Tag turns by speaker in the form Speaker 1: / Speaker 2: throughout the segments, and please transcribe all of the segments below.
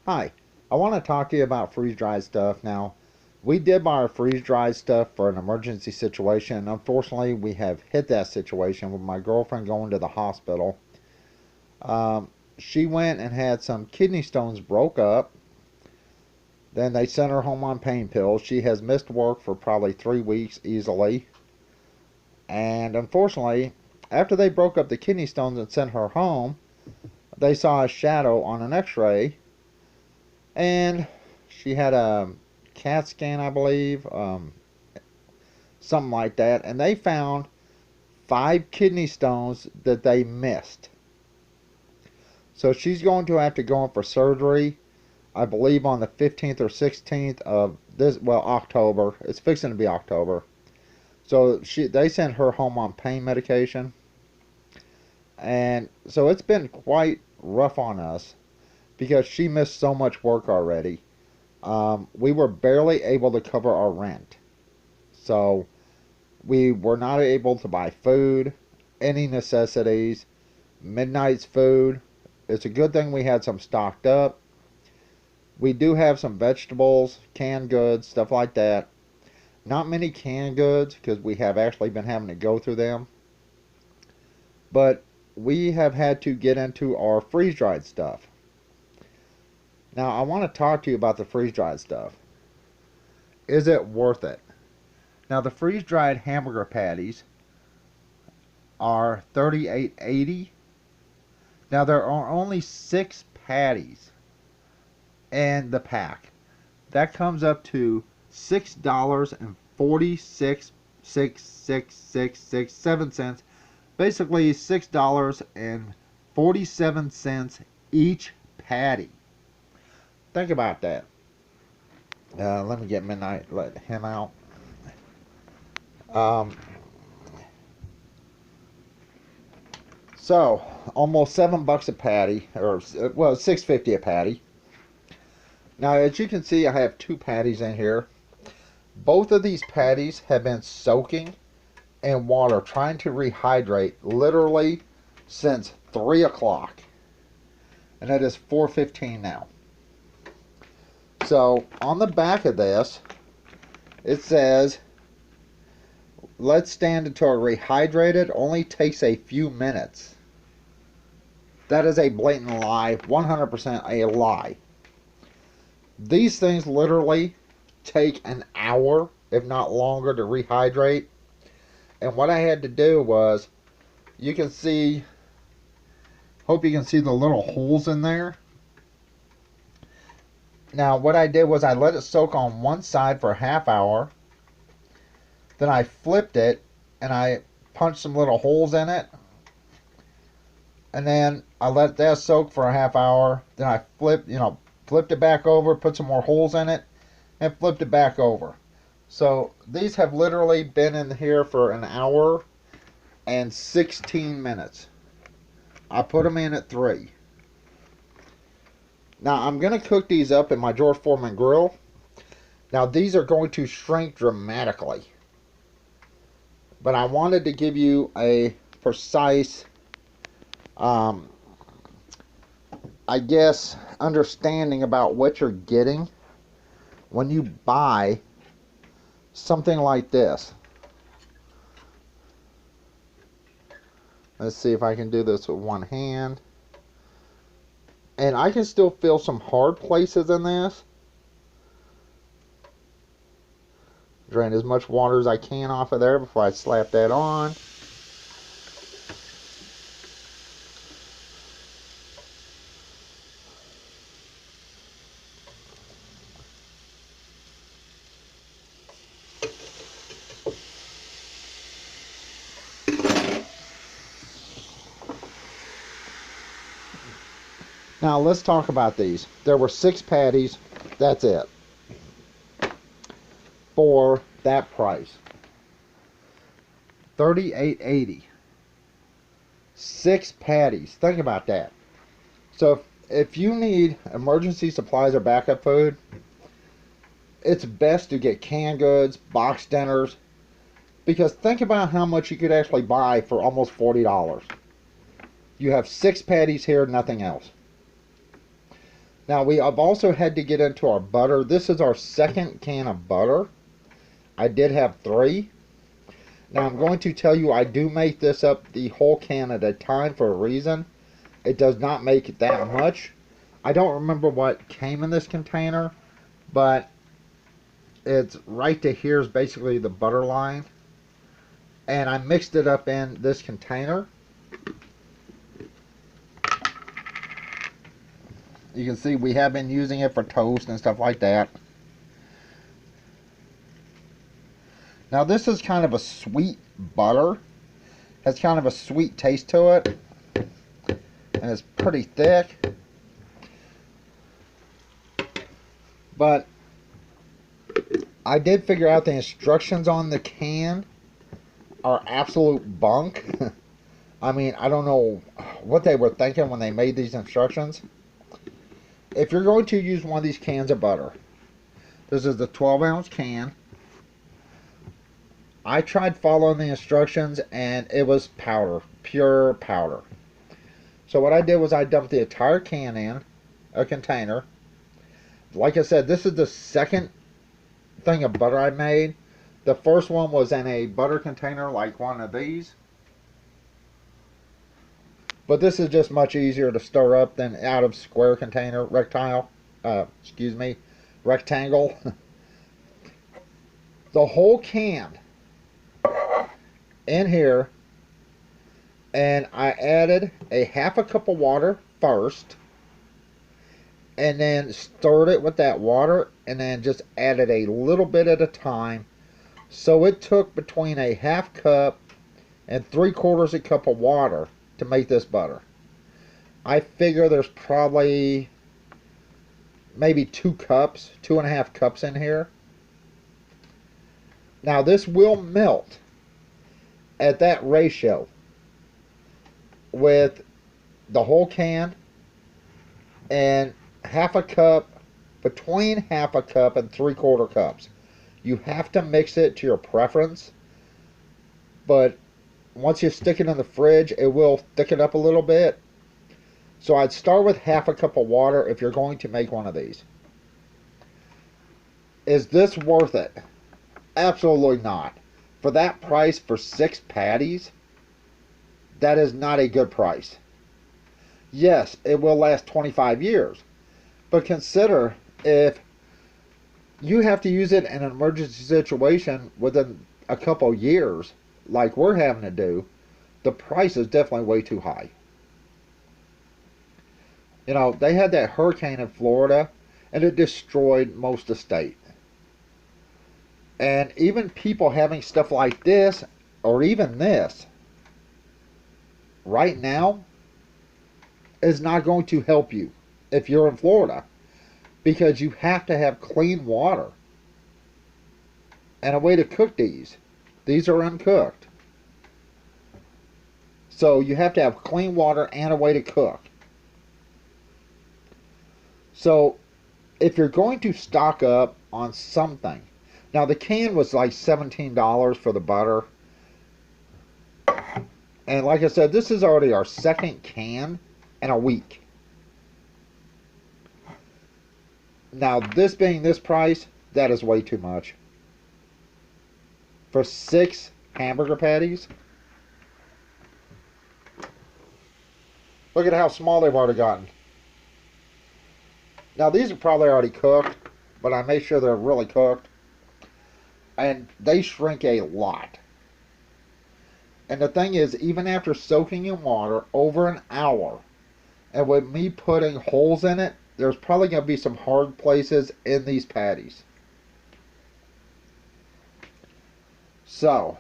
Speaker 1: Hi, I want to talk to you about freeze-dried stuff. Now, we did buy our freeze-dried stuff for an emergency situation. Unfortunately, we have hit that situation with my girlfriend going to the hospital. She went and had some kidney stones broke up. Then they sent her home on pain pills. She has missed work for probably 3 weeks easily. And unfortunately, after they broke up the kidney stones and sent her home, they saw a shadow on an x-ray, and she had a CAT scan, I believe, something like that, and they found 5 kidney stones that they missed. So she's going to have to go in for surgery, I believe, on the 15th or 16th of this, well, October. It's fixing to be October. So they sent her home on pain medication, and so it's been quite rough on us because she missed so much work already. We were barely able to cover our rent. So we were not able to buy food, any necessities, midnight's food. It's a good thing we had some stocked up. We do have some vegetables, canned goods, stuff like that. Not many canned goods because we have actually been having to go through them. But we have had to get into our freeze-dried stuff. Now, I want to talk to you about the freeze-dried stuff. Is it worth it? Now, the freeze-dried hamburger patties are $38.80. Now, there are only 6 patties in the pack. That comes up to $6.46, basically $6.47 each patty. Think about that. Let me get Midnight, let him out. So almost $7 a patty, or well, $6.50 a patty. Now, as you can see, I have 2 patties in here. Both of these patties have been soaking in water, trying to rehydrate, literally since 3 o'clock, and it is 4:15 now. So on the back of this, it says, "Let's stand until rehydrated. Only takes a few minutes." That is a blatant lie, 100% a lie. These things literally take an hour, if not longer, to rehydrate. And what I had to do was, you can see, hope you can see the little holes in there. Now, what I did was I let it soak on one side for a half hour. Then I flipped it and I punched some little holes in it. And then I let that soak for a half hour. Then I flipped it back over, put some more holes in it, and flipped it back over. So these have literally been in here for an hour and 16 minutes. I put them in at 3. Now I'm going to cook these up in my George Foreman grill. Now these are going to shrink dramatically. But I wanted to give you a precise, I guess, understanding about what you're getting when you buy something like this. Let's see if I can do this with one hand. And I can still feel some hard places in this. Drain as much water as I can off of there before I slap that on. Now let's talk about these. There were 6 patties. That's it. For that price. $38.80. 6 patties. Think about that. So if you need emergency supplies or backup food, it's best to get canned goods, box dinners, because think about how much you could actually buy for almost $40. You have 6 patties here, nothing else. Now we have also had to get into our butter. This is our second can of butter. I did have 3. Now I'm going to tell you I do make this up the whole can at a time for a reason. It does not make it that much. I don't remember what came in this container, but it's right to here is basically the butter line. And I mixed it up in this container. You can see we have been using it for toast and stuff like that. Now this is kind of a sweet butter. Has kind of a sweet taste to it. And it's pretty thick. But I did figure out the instructions on the can are absolute bunk. I mean, I don't know what they were thinking when they made these instructions. If you're going to use one of these cans of butter, this is the 12-ounce can. I tried following the instructions and it was powder, pure powder. So what I did was I dumped the entire can in a container. Like I said, this is the second thing of butter I made. The first one was in a butter container like one of these. But this is just much easier to stir up than out of square container, rectangle. The whole can in here, and I added a half a cup of water first, and then stirred it with that water, and then just added a little bit at a time. So it took between a half cup and 3/4 a cup of water to make this butter. I figure there's probably maybe 2 cups, 2.5 cups in here. Now this will melt at that ratio with the whole can and half a cup, between half a cup and 3/4 cups. You have to mix it to your preference, but once you stick it in the fridge, it will thicken up a little bit. So I'd start with half a cup of water if you're going to make one of these. Is this worth it? Absolutely not. For that price, for 6 patties, that is not a good price. Yes, it will last 25 years. But consider if you have to use it in an emergency situation within a couple years, like we're having to do, the price is definitely way too high. You know, they had that hurricane in Florida, and it destroyed most of the state. And even people having stuff like this, or even this, right now, is not going to help you if you're in Florida. Because you have to have clean water and a way to cook these. These are uncooked. So you have to have clean water and a way to cook. So if you're going to stock up on something, now the can was like $17 for the butter. And like I said, this is already our second can in a week. Now this being this price, that is way too much. For 6 hamburger patties. Look at how small they've already gotten. Now these are probably already cooked, but I made sure they're really cooked. And they shrink a lot. And the thing is, even after soaking in water over an hour, and with me putting holes in it, there's probably going to be some hard places in these patties. So,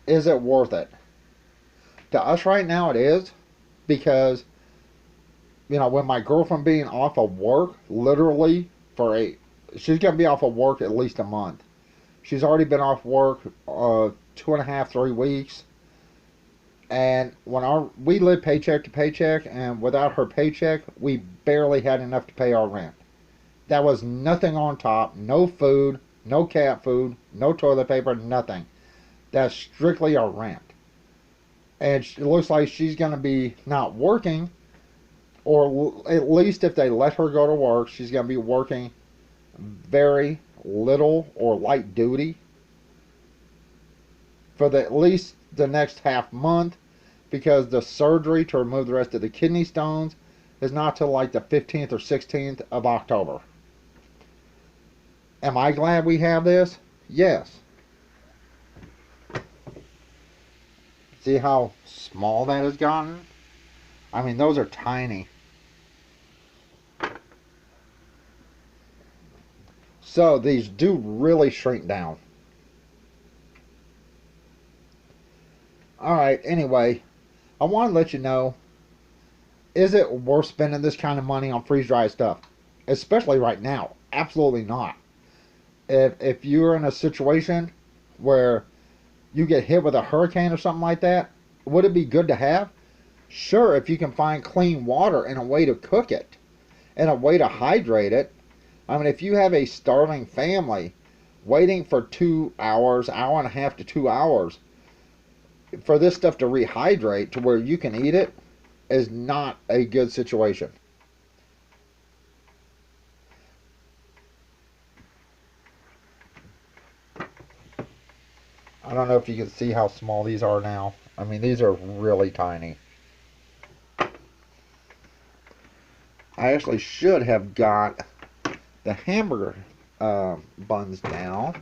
Speaker 1: is it worth it? To us right now it is, because, you know, with my girlfriend being off of work, literally she's going to be off of work at least a month. She's already been off work 2.5, 3 weeks. And when we live paycheck to paycheck, and without her paycheck, we barely had enough to pay our rent. That was nothing on top, no food, no cat food, no toilet paper, nothing. That's strictly our rent. And it looks like she's going to be not working or at least if they let her go to work, she's going to be working very little or light duty for at least the next half month, because the surgery to remove the rest of the kidney stones is not till like the 15th or 16th of October. Am I glad we have this? Yes. See how small that has gotten? I mean, those are tiny. So these do really shrink down. Alright, anyway, I want to let you know, is it worth spending this kind of money on freeze-dried stuff? Especially right now. Absolutely not. If you're in a situation where you get hit with a hurricane or something like that, would it be good to have? Sure, if you can find clean water and a way to cook it and a way to hydrate it. I mean, if you have a starving family waiting for 2 hours, hour and a half to 2 hours for this stuff to rehydrate to where you can eat it, is not a good situation. I don't know if you can see how small these are now. I mean, these are really tiny. I actually should have got the hamburger buns down.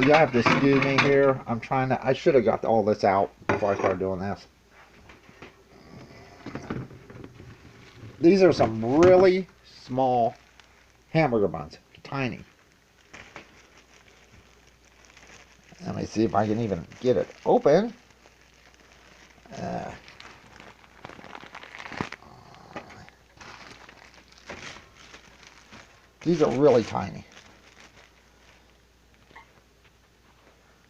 Speaker 1: You have to excuse me here. I should have got all this out before I started doing this. These are some really small hamburger buns. Tiny. Let me see if I can even get it open. These are really tiny.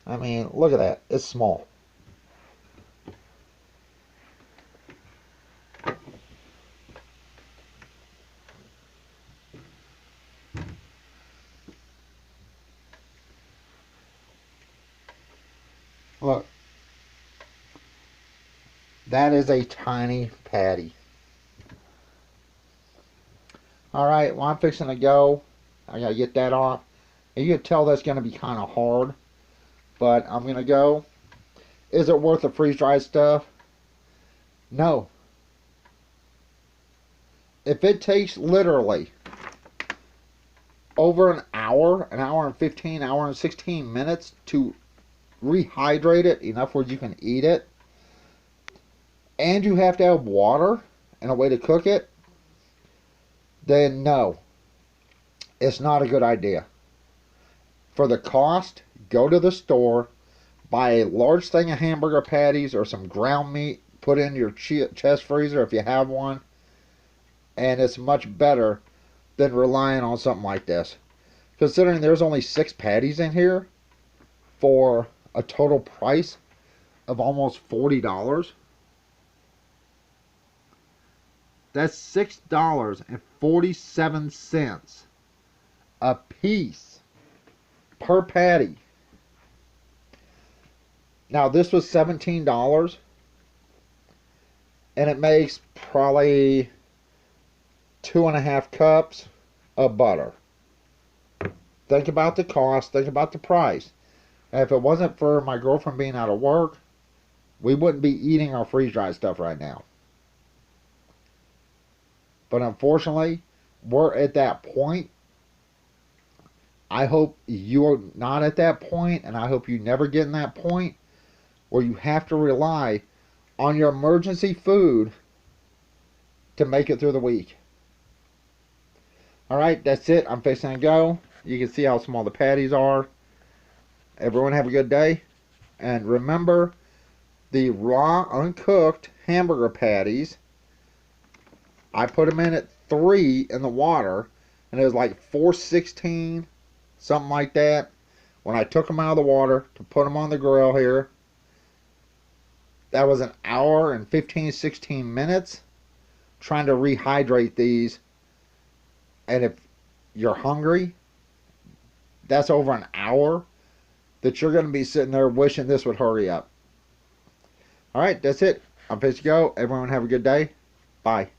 Speaker 1: I mean, look at that. It's small. Look. That is a tiny patty. Alright, well, I'm fixing to go. I gotta get that off. And you can tell that's gonna be kind of hard. But I'm gonna go. Is it worth the freeze-dried stuff? No. If it takes literally over an hour and 15, hour and 16 minutes to rehydrate it enough where you can eat it, and you have to have water and a way to cook it, then no, it's not a good idea. For the cost, go to the store, buy a large thing of hamburger patties or some ground meat, put in your chest freezer if you have one, and it's much better than relying on something like this. Considering there's only 6 patties in here for a total price of almost $40. That's $6.47 a piece per patty. Now this was $17, and it makes probably 2.5 cups of butter. Think about the cost, think about the price. And if it wasn't for my girlfriend being out of work, we wouldn't be eating our freeze-dried stuff right now. But unfortunately, we're at that point. I hope you're not at that point, and I hope you never get in that point where you have to rely on your emergency food to make it through the week. Alright, that's it. I'm fixing to go. You can see how small the patties are. Everyone have a good day. And remember, the raw, uncooked hamburger patties, I put them in at 3 in the water, and it was like 416, something like that. When I took them out of the water to put them on the grill here, that was an hour and 15, 16 minutes trying to rehydrate these. And if you're hungry, that's over an hour that you're going to be sitting there wishing this would hurry up. All right, that's it. I'm supposed to go. Everyone have a good day. Bye.